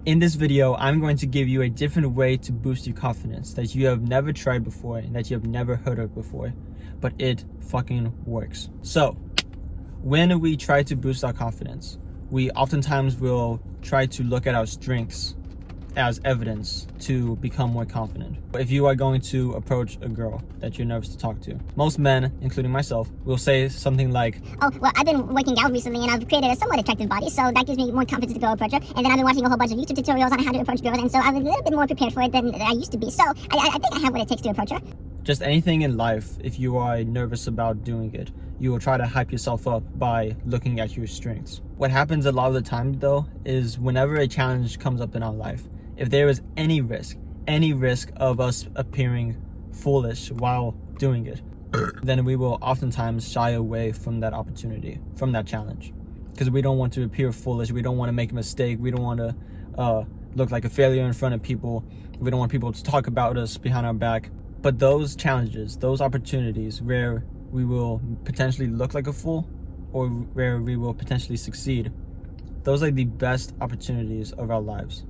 In this video, I'm going to give you a different way to boost your confidence that you have never tried before and that you have never heard of before, but it fucking works. So, when we try to boost our confidence, we oftentimes will try to look at our strengths as evidence to become more confident. If you are going to approach a girl that you're nervous to talk to, most men, including myself, will say something like, "Oh, well, I've been working out recently and I've created a somewhat attractive body, so that gives me more confidence to go approach her. And then I've been watching a whole bunch of YouTube tutorials on how to approach girls, and so I'm a little bit more prepared for it than I used to be. So I think I have what it takes to approach her." Just anything in life, if you are nervous about doing it, you will try to hype yourself up by looking at your strengths. What happens a lot of the time, though, is whenever a challenge comes up in our life, if there is any risk of us appearing foolish while doing it, then we will oftentimes shy away from that opportunity, from that challenge. Because we don't want to appear foolish, we don't want to make a mistake, we don't want to look like a failure in front of people, we don't want people to talk about us behind our back. But those challenges, those opportunities where we will potentially look like a fool or where we will potentially succeed, those are the best opportunities of our lives.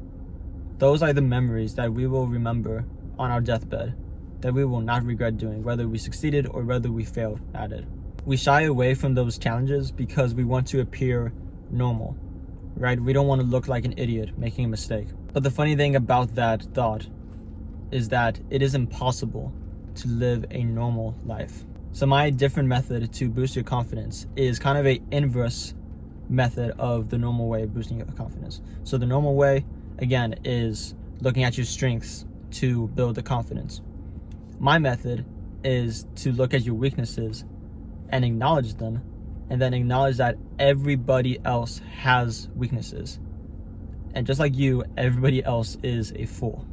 Those are the memories that we will remember on our deathbed, that we will not regret doing, whether we succeeded or whether we failed at it. We shy away from those challenges because we want to appear normal, right? We don't want to look like an idiot making a mistake. But the funny thing about that thought is that it is impossible to live a normal life. So my different method to boost your confidence is kind of a inverse method of the normal way of boosting your confidence. So the normal way, again, is looking at your strengths to build the confidence. My method is to look at your weaknesses and acknowledge them, and then acknowledge that everybody else has weaknesses. And just like you, everybody else is a fool.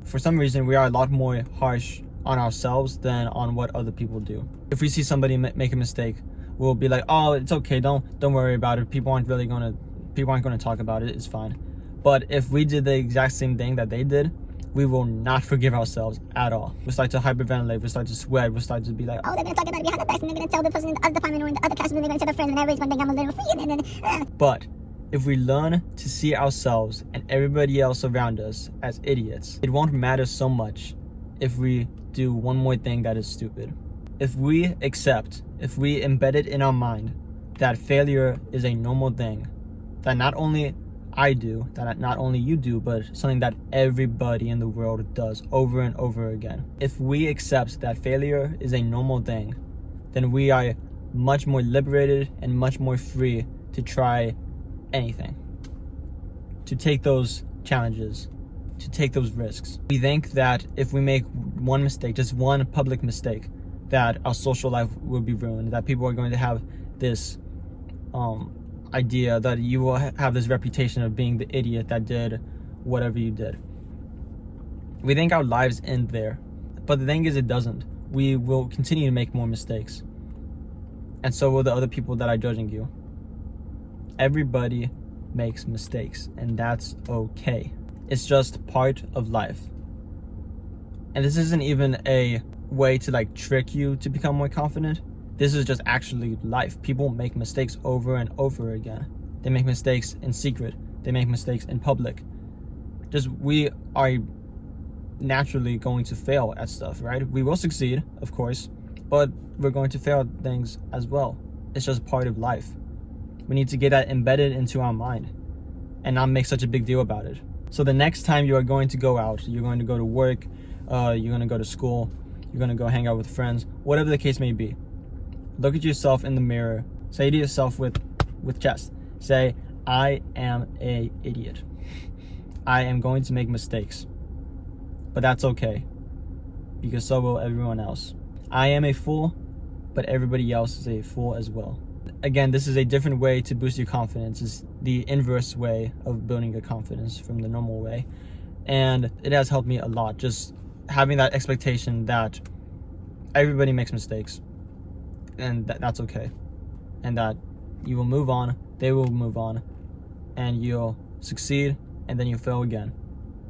For some reason, we are a lot more harsh on ourselves than on what other people do. If we see somebody make a mistake, we'll be like, "Oh, it's okay, don't worry about it. People aren't gonna talk about it. It's fine." But if we did the exact same thing that they did, we will not forgive ourselves at all. We start to hyperventilate, we start to sweat, we start to be like, "Oh, they're gonna talk about it behind the back, and they're gonna tell the person in the other department or in the other classroom, and they're gonna tell their friends, and everybody's gonna think I'm a little freak, and then But if we learn to see ourselves and everybody else around us as idiots, it won't matter so much if we do one more thing that is stupid. If we embed it in our mind that failure is a normal thing, that not only I do, that not only you do, but something that everybody in the world does over and over again. If we accept that failure is a normal thing, then we are much more liberated and much more free to try anything, to take those challenges, to take those risks. We think that if we make one mistake, just one public mistake, that our social life will be ruined, that people are going to have this idea that you will have this reputation of being the idiot that did whatever you did. We think our lives end there, but the thing is, it doesn't. We will continue to make more mistakes, and so will the other people that are judging you. Everybody makes mistakes, and that's okay. It's just part of life. And this isn't even a way to like trick you to become more confident. This is just actually life. People make mistakes over and over again. They make mistakes in secret. They make mistakes in public. We are naturally going to fail at stuff, right? We will succeed, of course, but we're going to fail at things as well. It's just part of life. We need to get that embedded into our mind and not make such a big deal about it. So the next time you are going to go out, you're going to go to work, you're going to go to school, you're going to go hang out with friends, whatever the case may be, look at yourself in the mirror. Say to yourself with chest, say, "I am an idiot. I am going to make mistakes, but that's okay, because so will everyone else. I am a fool, but everybody else is a fool as well." Again, this is a different way to boost your confidence. It's the inverse way of building your confidence from the normal way. And it has helped me a lot, just having that expectation that everybody makes mistakes, and that's okay. And that you will move on, they will move on, and you'll succeed, and then you fail again.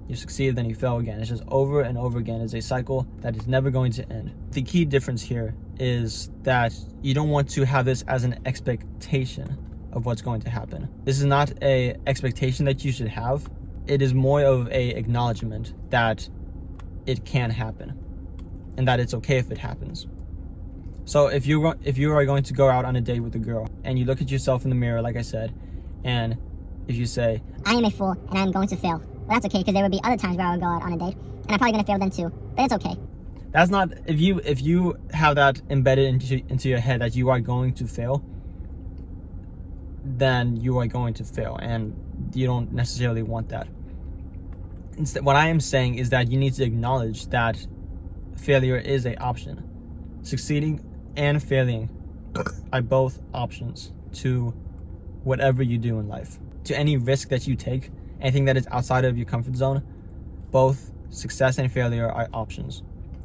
You succeed, then you fail again. It's just over and over again. It's a cycle that is never going to end. The key difference here is that you don't want to have this as an expectation of what's going to happen. This is not a expectation that you should have. it is more of a acknowledgement that it can happen and that it's okay if it happens. So if you are going to go out on a date with a girl and you look at yourself in the mirror, like I said, and if you say, I am a fool and I'm going to fail. Well, that's okay, because there would be other times where I would go out on a date and I'm probably going to fail then too, but it's okay. that's not, if you have that embedded into your head that you are going to fail, then you are going to fail, and you don't necessarily want that. Instead, what I am saying is that you need to acknowledge that failure is an option. Succeeding and failing are both options to whatever you do in life. To any risk that you take, anything that is outside of your comfort zone, both success and failure are options.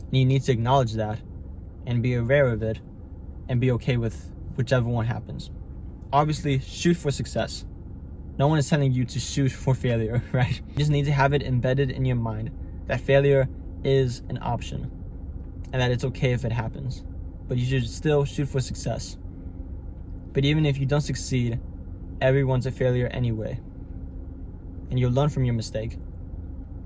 And you need to acknowledge that and be aware of it and be okay with whichever one happens. Obviously, shoot for success. No one is telling you to shoot for failure, right? You just need to have it embedded in your mind that failure is an option and that it's okay if it happens. But you should still shoot for success. But even if you don't succeed, everyone's a failure anyway. And you'll learn from your mistake,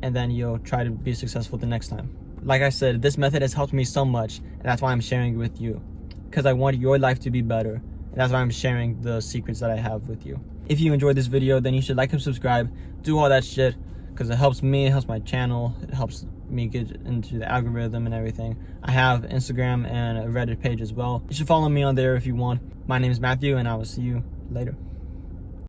and then you'll try to be successful the next time. Like I said, this method has helped me so much, and that's why I'm sharing it with you. Because I want your life to be better, and that's why I'm sharing the secrets that I have with you. If you enjoyed this video, then you should like and subscribe, do all that shit, because it helps me, it helps my channel, it helps me get into the algorithm and everything. I have Instagram and a Reddit page as well. You should follow me on there if you want. My name is Matthew, and I will see you later.